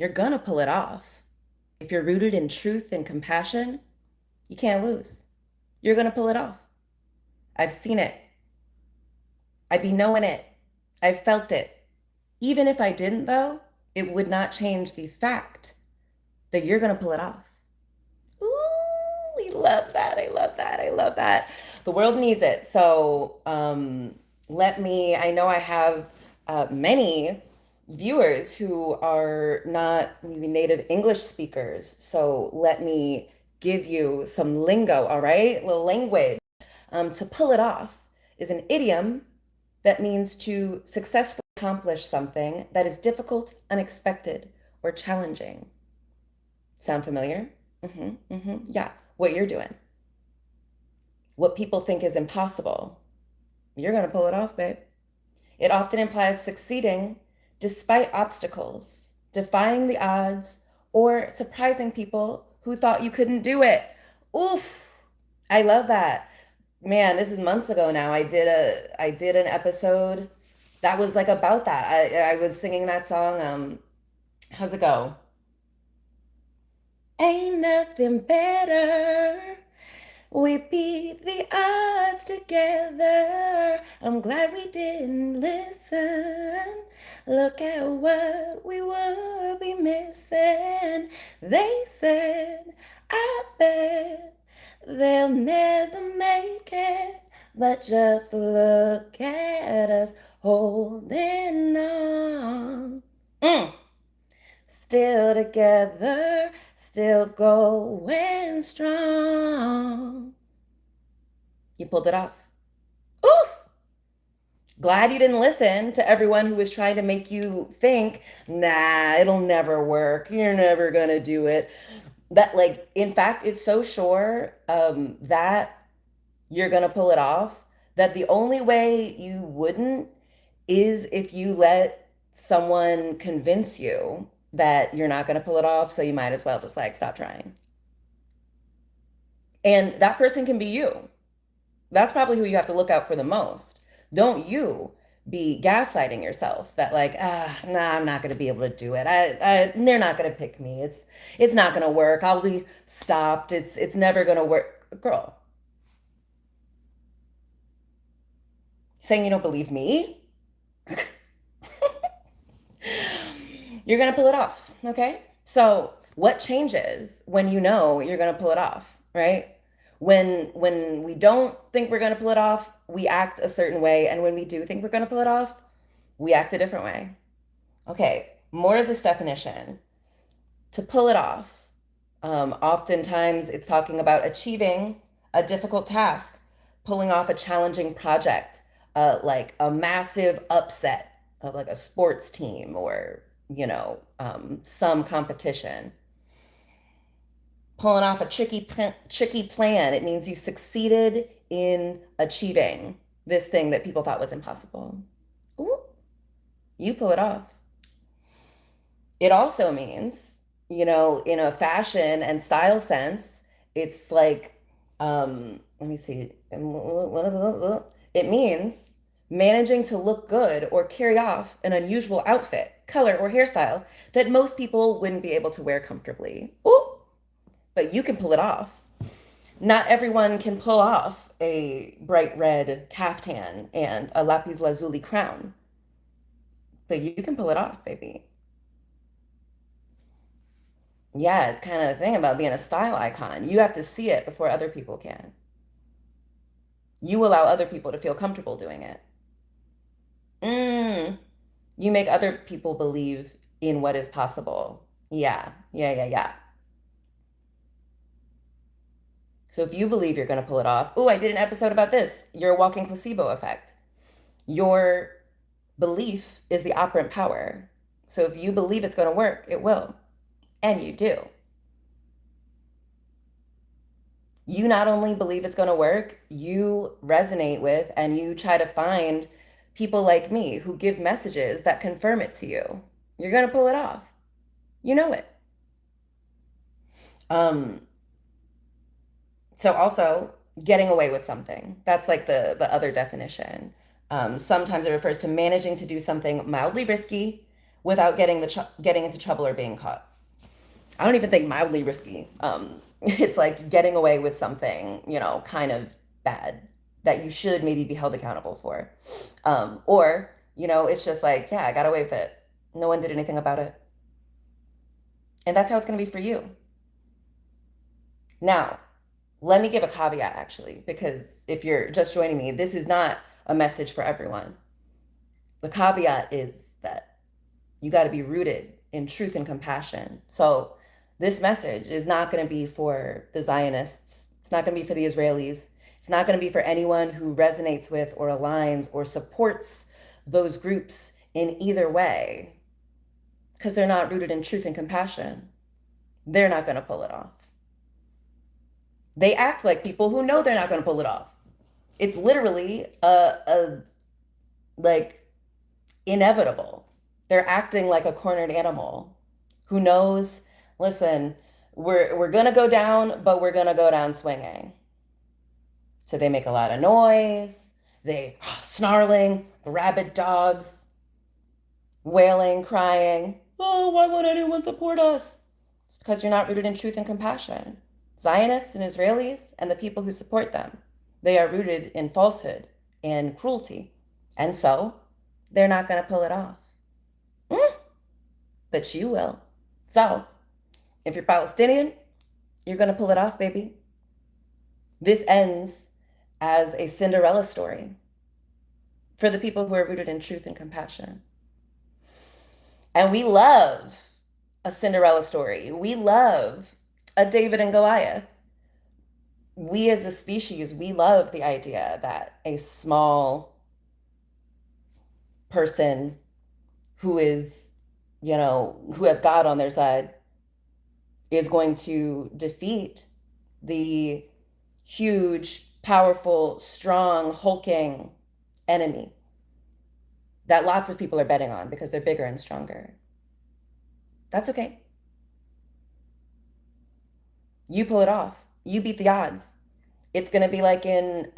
you're gonna pull it off. If you're rooted in truth and compassion, you can't lose. You're gonna pull it off. I've seen it. I be knowing it. I've felt it. Even if I didn't, though, it would not change the fact that you're gonna pull it off. Ooh, we love that. I love that. I love that. The world needs it. So I know I have many viewers who are not maybe native English speakers. So let me give you some lingo, all right? A little language. To pull it off is an idiom that means to successfully accomplish something that is difficult, unexpected, or challenging. Sound familiar? Yeah, what you're doing. What people think is impossible. You're going to pull it off, babe. It often implies succeeding despite obstacles, defying the odds, or surprising people who thought you couldn't do it. Oof, I love that. Man, this is months ago now. I did an episode that was like about that. I was singing that song. How's it go? Ain't nothing better. We beat the odds together. I'm glad we didn't listen. Look at what we would be missing. They said, I bet they'll never make it. But just look at us holding on. Still together, still going strong. You pulled it off. Oof! Glad you didn't listen to everyone who was trying to make you think, nah, it'll never work. You're never gonna do it. That, like, in fact, it's so sure that you're gonna pull it off that the only way you wouldn't is if you let someone convince you that you're not gonna pull it off. So you might as well just like stop trying. And that person can be you. That's probably who you have to look out for the most. Don't you be gaslighting yourself that like, nah, I'm not gonna be able to do it. They're not gonna pick me. It's not gonna work. I'll be stopped. It's never gonna work. Girl, saying you don't believe me, you're gonna pull it off. Okay. So what changes when you know you're gonna pull it off, right? When we don't think we're gonna pull it off, we act a certain way, and when we do think we're gonna pull it off, we act a different way. Okay, more of this definition. To pull it off, oftentimes it's talking about achieving a difficult task, pulling off a challenging project, like a massive upset of like a sports team or, some competition. Pulling off a tricky plan, it means you succeeded in achieving this thing that people thought was impossible. Ooh, you pull it off. It also means, in a fashion and style sense, it's like, let me see. It means managing to look good or carry off an unusual outfit, color, or hairstyle that most people wouldn't be able to wear comfortably. Ooh, but you can pull it off. Not everyone can pull off a bright red caftan and a lapis lazuli crown, but you can pull it off, baby. Yeah, it's kind of the thing about being a style icon. You have to see it before other people can. You allow other people to feel comfortable doing it. Mm, you make other people believe in what is possible. Yeah, yeah, yeah, yeah. So if you believe you're going to pull it off, oh, I did an episode about this. You're a walking placebo effect. Your belief is the operant power. So if you believe it's going to work, it will. And you do. You not only believe it's going to work, you resonate with and you try to find people like me who give messages that confirm it to you. You're going to pull it off. You know it. Um, so also getting away with something. That's like the other definition. Sometimes it refers to managing to do something mildly risky without getting into trouble or being caught. I don't even think mildly risky. It's like getting away with something, kind of bad that you should maybe be held accountable for. Or, it's just like, yeah, I got away with it. No one did anything about it. And that's how it's going to be for you. Now, let me give a caveat actually, because if you're just joining me, this is not a message for everyone. The caveat is that you got to be rooted in truth and compassion. So, this message is not going to be for the Zionists. It's not going to be for the Israelis. It's not going to be for anyone who resonates with or aligns or supports those groups in either way, because they're not rooted in truth and compassion. They're not going to pull it off. They act like people who know they're not going to pull it off. It's literally like inevitable. They're acting like a cornered animal who knows, listen, we're going to go down, but we're going to go down swinging. So they make a lot of noise, they snarling, rabid dogs, wailing, crying. Oh, why won't anyone support us? It's because you're not rooted in truth and compassion. Zionists and Israelis and the people who support them, they are rooted in falsehood and cruelty. And so they're not going to pull it off. But you will. So if you're Palestinian, you're going to pull it off, baby. This ends as a Cinderella story for the people who are rooted in truth and compassion. And we love a Cinderella story. We love a David and Goliath. We as a species, we love the idea that a small person who is, who has God on their side is going to defeat the huge, powerful, strong, hulking enemy that lots of people are betting on because they're bigger and stronger. That's okay. You pull it off. You beat the odds. It's going to be like in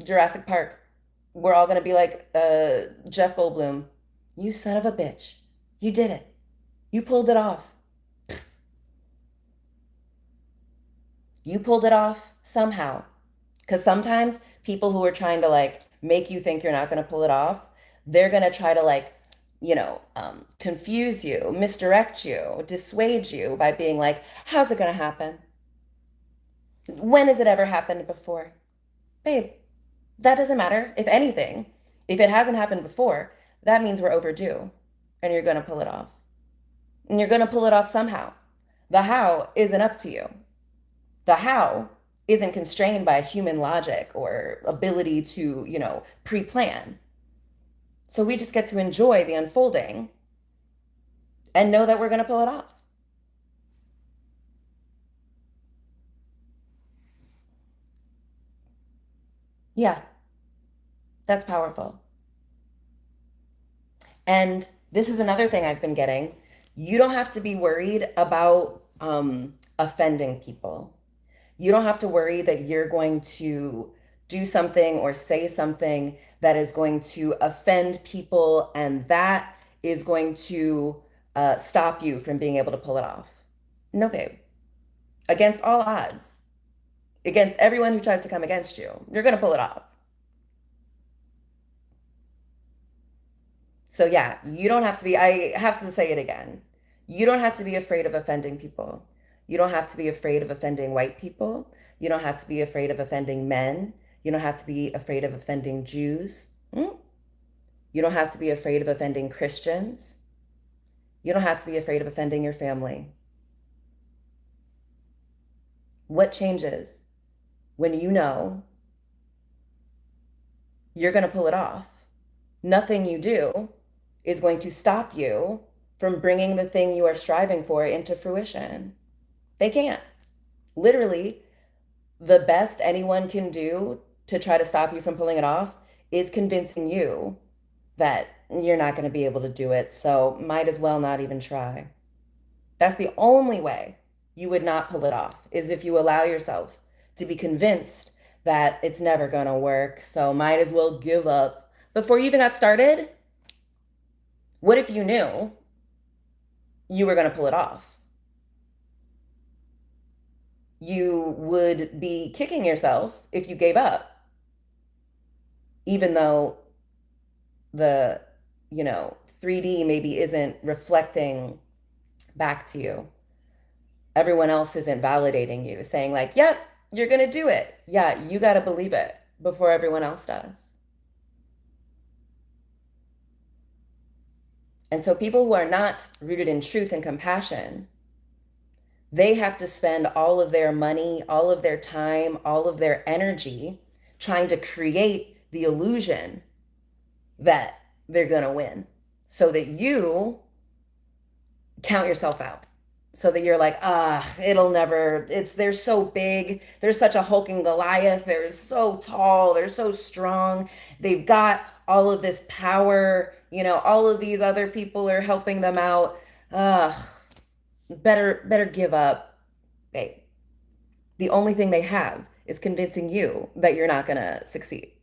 Jurassic Park. We're all going to be like Jeff Goldblum. You son of a bitch. You did it. You pulled it off. You pulled it off somehow. Because sometimes people who are trying to like make you think you're not going to pull it off, they're going to try to like, confuse you, misdirect you, dissuade you by being like, how's it going to happen? When has it ever happened before? Babe, that doesn't matter. If anything, if it hasn't happened before, that means we're overdue and you're going to pull it off. And you're going to pull it off somehow. The how isn't up to you. The how isn't constrained by human logic or ability to, pre-plan. So we just get to enjoy the unfolding and know that we're going to pull it off. Yeah, that's powerful. And this is another thing I've been getting. You don't have to be worried about offending people. You don't have to worry that you're going to do something or say something that is going to offend people and that is going to stop you from being able to pull it off. No, babe. Against all odds, against everyone who tries to come against you, you're going to pull it off. So yeah, you don't have to be, I have to say it again. You don't have to be afraid of offending people. You don't have to be afraid of offending white people. You don't have to be afraid of offending men. You don't have to be afraid of offending Jews. You don't have to be afraid of offending Christians. You don't have to be afraid of offending your family. What changes when you know you're going to pull it off? Nothing you do is going to stop you from bringing the thing you are striving for into fruition. They can't. Literally, the best anyone can do to try to stop you from pulling it off is convincing you that you're not going to be able to do it. So might as well not even try. That's the only way you would not pull it off, is if you allow yourself to be convinced that it's never going to work. So might as well give up before you even got started. What if you knew you were going to pull it off. You would be kicking yourself if you gave up, even though the, 3D maybe isn't reflecting back to you. Everyone else isn't validating you, saying, like, yep, you're going to do it. Yeah, you got to believe it before everyone else does. And so people who are not rooted in truth and compassion, they have to spend all of their money, all of their time, all of their energy trying to create the illusion that they're going to win so that you count yourself out. So that you're like, it'll never, they're so big. They're such a hulking Goliath. They're so tall. They're so strong. They've got all of this power. All of these other people are helping them out. Better give up, babe. The only thing they have is convincing you that you're not going to succeed.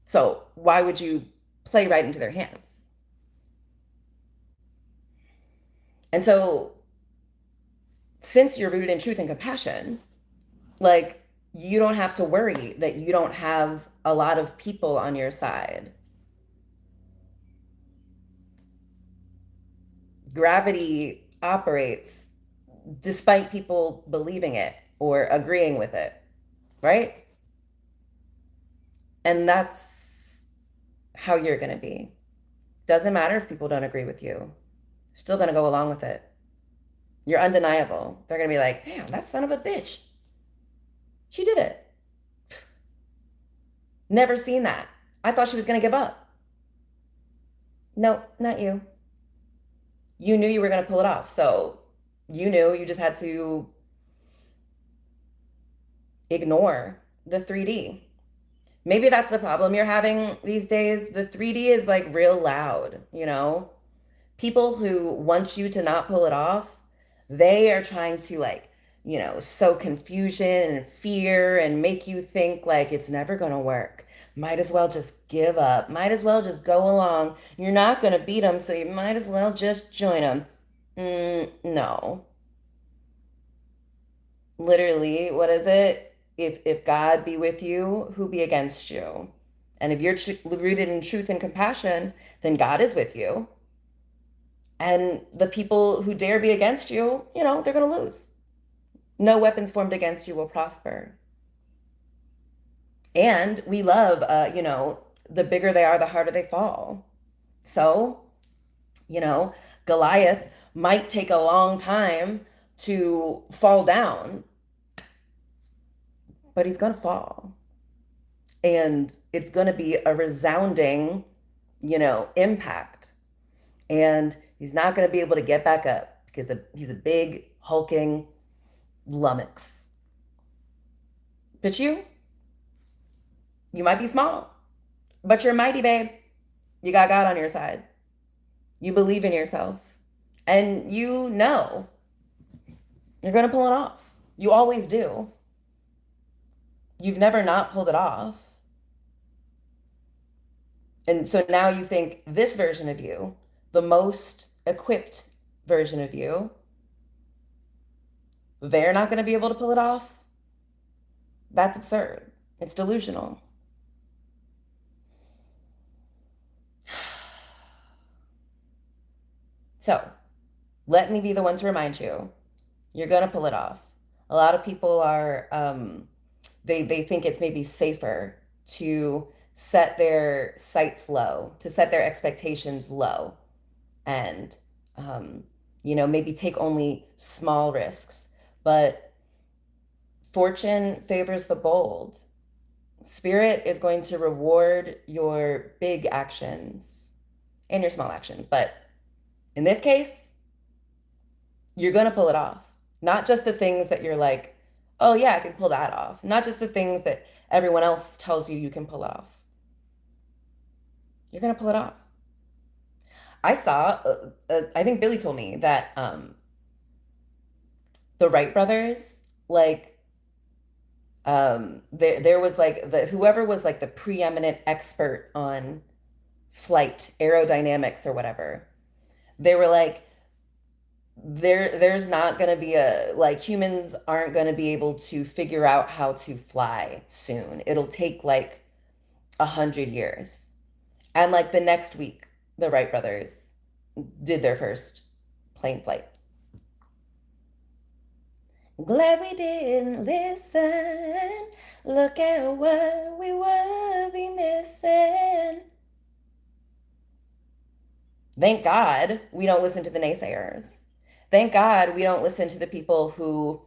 So why would you play right into their hands? And so, since you're rooted in truth and compassion, like, you don't have to worry that you don't have a lot of people on your side. Gravity operates despite people believing it or agreeing with it, right? And that's how you're going to be. Doesn't matter if people don't agree with you. Still going to go along with it. You're undeniable. They're going to be like, damn, that son of a bitch. She did it. Never seen that. I thought she was going to give up. No, not you. You knew you were going to pull it off. So you knew you just had to ignore the 3D. Maybe that's the problem you're having these days. The 3D is like real loud, People who want you to not pull it off, they are trying to, like, sow confusion and fear and make you think like it's never going to work. Might as well just give up. Might as well just go along. You're not going to beat them, so you might as well just join them. No. Literally, what is it? If God be with you, who be against you? And if you're rooted in truth and compassion, then God is with you. And the people who dare be against you, they're going to lose. No weapons formed against you will prosper. And we love, the bigger they are, the harder they fall. So, Goliath might take a long time to fall down, but he's going to fall. And it's going to be a resounding, impact. And he's not going to be able to get back up because he's a big, hulking lummox. But you might be small, but you're mighty, babe. You got God on your side. You believe in yourself. And you're going to pull it off. You always do. You've never not pulled it off. And so now you think this version of you, the most equipped version of you, they're not going to be able to pull it off? That's absurd. It's delusional. So, let me be the one to remind you, you're going to pull it off. A lot of people are, they think it's maybe safer to set their sights low, to set their expectations low, and, maybe take only small risks. But fortune favors the bold. Spirit is going to reward your big actions and your small actions. But in this case, you're going to pull it off. Not just the things that you're like, oh yeah, I can pull that off. Not just the things that everyone else tells you can pull off. You're going to pull it off. I saw, I think Billy told me that the Wright brothers, like, there was like whoever was like the preeminent expert on flight aerodynamics or whatever, they were like, there's not going to be a like humans aren't going to be able to figure out how to fly soon. It'll take like 100 years. And like the next week, the Wright brothers did their first plane flight. Glad we didn't listen. Look at what we would be missing. Thank God we don't listen to the naysayers. Thank God we don't listen to the people who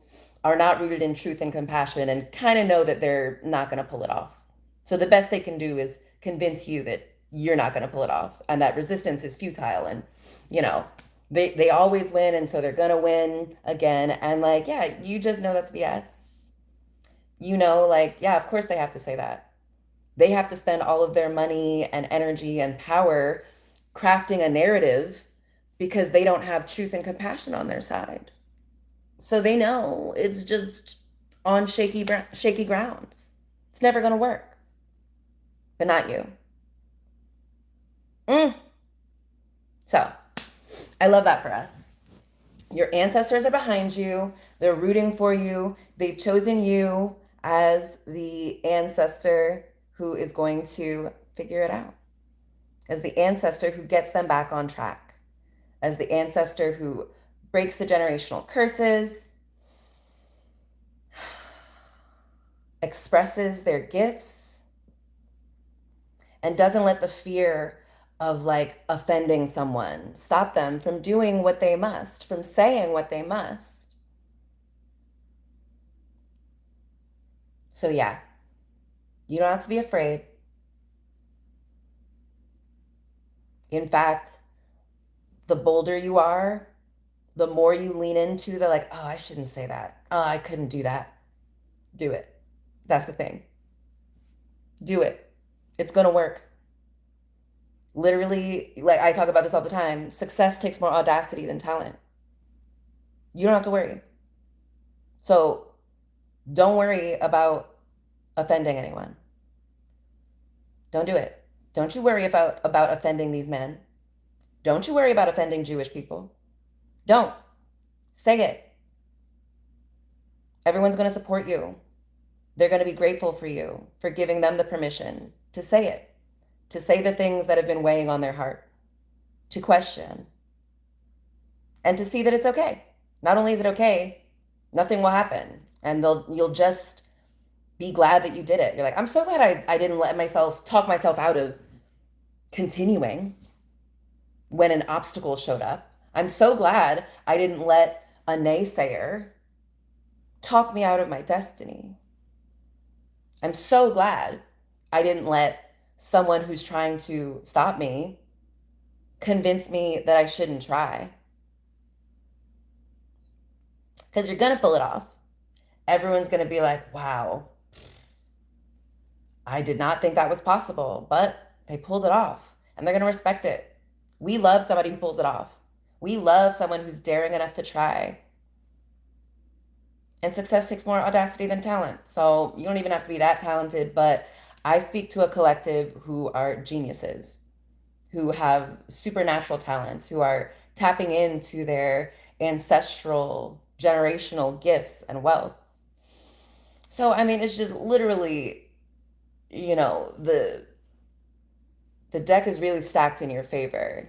are not rooted in truth and compassion and kind of know that they're not going to pull it off. So the best they can do is convince you that you're not going to pull it off and that resistance is futile and, you know, they always win and so they're going to win again. And like, yeah, you just know that's BS. You know, like, yeah, of course they have to say that. They have to spend all of their money and energy and power crafting a narrative because they don't have truth and compassion on their side. So they know it's just on shaky ground. It's never going to work. But not you. Mm. So I love that for us. Your ancestors are behind you. They're rooting for you. They've chosen you as the ancestor who is going to figure it out, as the ancestor who gets them back on track, as the ancestor who breaks the generational curses, expresses their gifts, and doesn't let the fear of like offending someone stop them from doing what they must, from saying what they must. So yeah, you don't have to be afraid. In fact, the bolder you are, the more you lean into the like, oh, I shouldn't say that. Oh, I couldn't do that. Do it. That's the thing. Do it. It's going to work. Literally, like I talk about this all the time, success takes more audacity than talent. You don't have to worry. So don't worry about offending anyone. Don't do it. Don't you worry about offending these men. Don't you worry about offending Jewish people. Don't. Say it. Everyone's going to support you. They're going to be grateful for you for giving them the permission to say it, to say the things that have been weighing on their heart, to question, and to see that it's okay. Not only is it okay, nothing will happen. And you'll just be glad that you did it. You're like, I'm so glad I didn't let myself talk myself out of continuing when an obstacle showed up. I'm so glad I didn't let a naysayer talk me out of my destiny. I'm so glad I didn't let someone who's trying to stop me convince me that I shouldn't try. Because you're going to pull it off. Everyone's going to be like, wow, I did not think that was possible, but they pulled it off and they're going to respect it. We love somebody who pulls it off. We love someone who's daring enough to try. And success takes more audacity than talent. So you don't even have to be that talented, but I speak to a collective who are geniuses, who have supernatural talents, who are tapping into their ancestral, generational gifts and wealth. So, I mean, it's just literally, you know, the deck is really stacked in your favor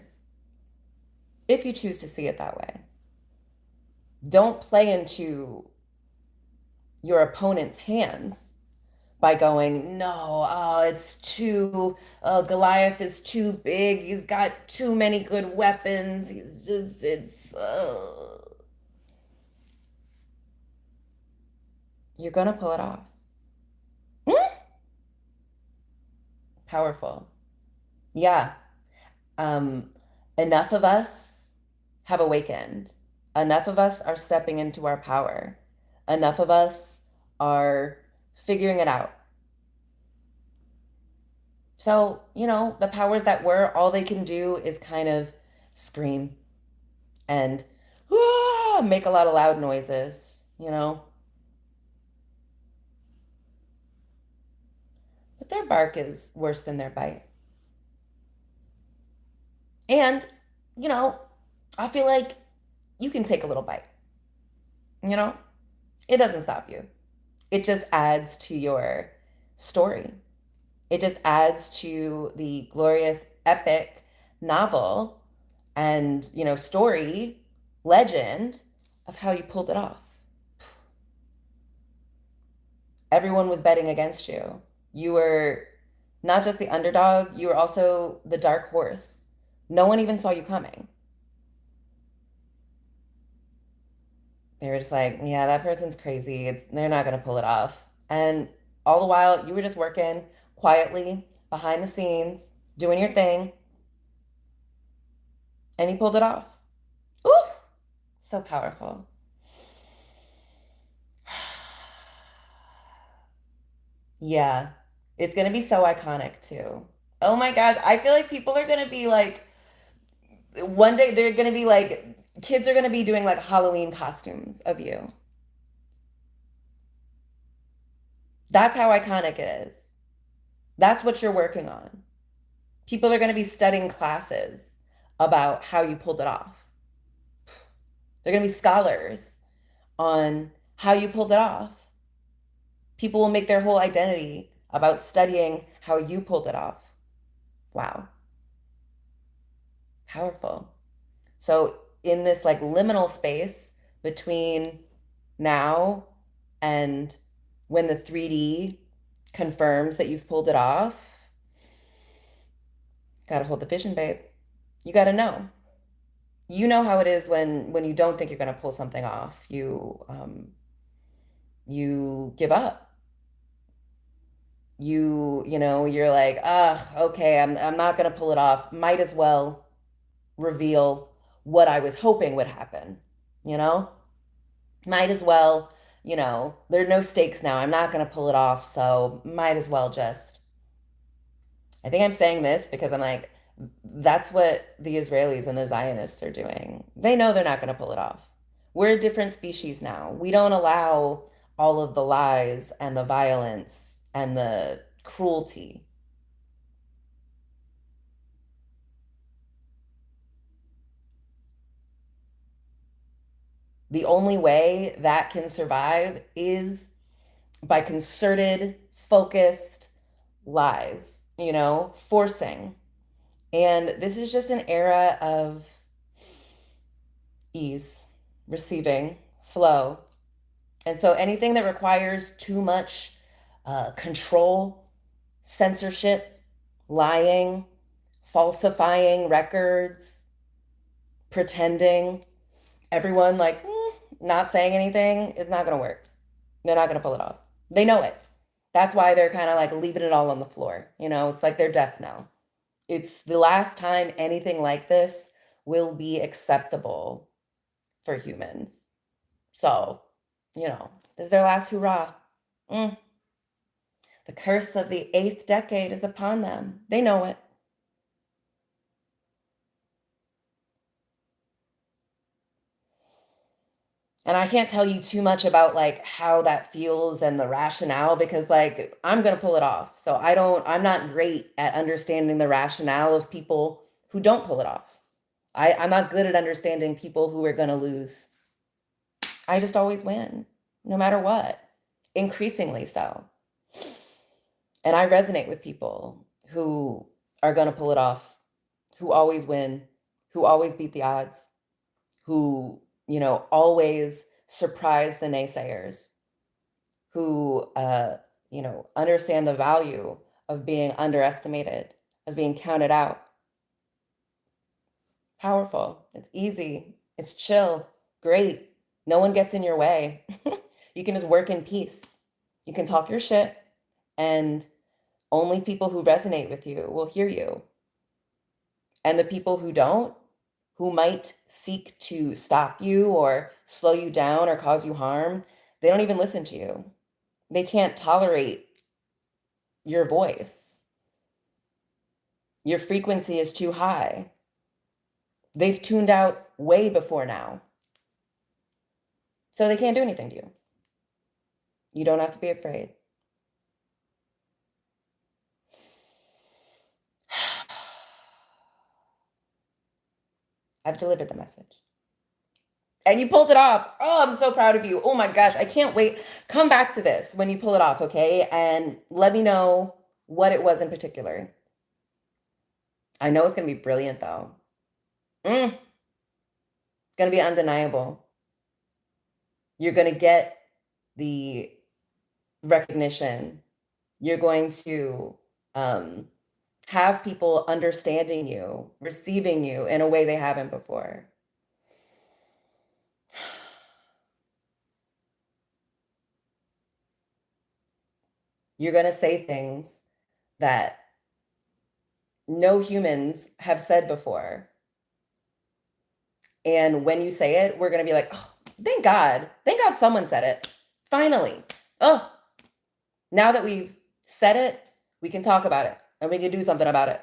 if you choose to see it that way. Don't play into your opponent's hands by going, no, it's too, Goliath is too big. He's got too many good weapons. He's just, you're going to pull it off. Powerful. Yeah. Um, enough of us have awakened. Enough of us are stepping into our power. Enough of us are figuring it out. So, you know, the powers that were, all they can do is kind of scream and make a lot of loud noises, you know. But their bark is worse than their bite. And, you know, I feel like you can take a little bite. You know, it doesn't stop you. It just adds to your story. It just adds to the glorious, epic novel and, story, legend of how you pulled it off. Everyone was betting against you. You were not just the underdog, you were also the dark horse. No one even saw you coming. They were just like, yeah, that person's crazy. They're not going to pull it off. And all the while, you were just working quietly behind the scenes, doing your thing, and he pulled it off. Ooh, so powerful. Yeah, it's going to be so iconic too. Oh my gosh, I feel like people are going to be like, one day they're going to be like, kids are going to be doing like Halloween costumes of you. That's how iconic it is. That's what you're working on. People are going to be studying classes about how you pulled it off. They're going to be scholars on how you pulled it off. People will make their whole identity about studying how you pulled it off. Wow. Powerful. So, in this like liminal space between now and when the 3D confirms that you've pulled it off, gotta hold the vision, babe. You gotta know. You know how it is when you don't think you're gonna pull something off. You give up. You're like, okay, I'm not gonna pull it off. Might as well reveal what I was hoping would happen, you know? Might as well, there are no stakes now. I'm not gonna pull it off, so might as well just. I think I'm saying this because I'm like, that's what the Israelis and the Zionists are doing. They know they're not gonna pull it off. We're a different species now. We don't allow all of the lies and the violence and the cruelty. The only way that can survive is by concerted, focused lies, forcing. And this is just an era of ease, receiving, flow. And so anything that requires too much control, censorship, lying, falsifying records, pretending, everyone like not saying anything is not going to work. They're not going to pull it off. They know it. That's why they're kind of like leaving it all on the floor. It's like their death knell. It's the last time anything like this will be acceptable for humans. So, this is their last hurrah. Mm. The curse of the eighth decade is upon them. They know it. And I can't tell you too much about like how that feels and the rationale because like I'm going to pull it off. So I'm not great at understanding the rationale of people who don't pull it off. I'm not good at understanding people who are going to lose. I just always win, no matter what, increasingly so. And I resonate with people who are going to pull it off, who always win, who always beat the odds, who, always surprise the naysayers, who, understand the value of being underestimated, of being counted out. Powerful. It's easy. It's chill. Great. No one gets in your way. You can just work in peace. You can talk your shit, and only people who resonate with you will hear you. And the people who don't, who might seek to stop you or slow you down or cause you harm, they don't even listen to you. They can't tolerate your voice. Your frequency is too high. They've tuned out way before now. So they can't do anything to you. You don't have to be afraid. I've delivered the message. And you pulled it off. Oh, I'm so proud of you. Oh my gosh, I can't wait. Come back to this when you pull it off, okay? And let me know what it was in particular. I know it's going to be brilliant though. It's going to be undeniable. You're going to get the recognition. You're going to have people understanding you, receiving you in a way they haven't before. You're going to say things that no humans have said before. And when you say it, we're going to be like, oh, thank God. Thank God someone said it. Finally. Oh, now that we've said it, we can talk about it and we can do something about it.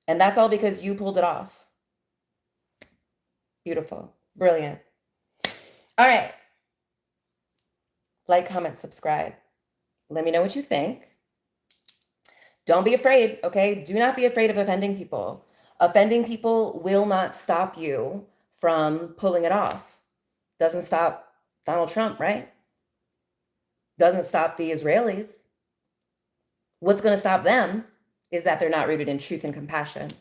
And that's all because you pulled it off. Beautiful. Brilliant. All right. Like, comment, subscribe. Let me know what you think. Don't be afraid, okay? Do not be afraid of offending people. Offending people will not stop you from pulling it off. Doesn't stop Donald Trump, right? Doesn't stop the Israelis. What's going to stop them is that they're not rooted in truth and compassion.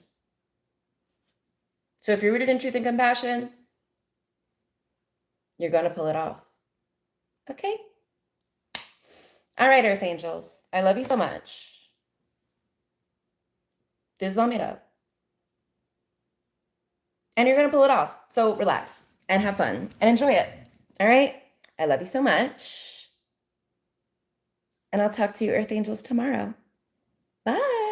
So if you're rooted in truth and compassion, you're going to pull it off. Okay? All right, Earth Angels. I love you so much. This is all made up. And you're going to pull it off. So relax and have fun and enjoy it. All right? I love you so much. And I'll talk to you, Earth Angels, tomorrow. Bye.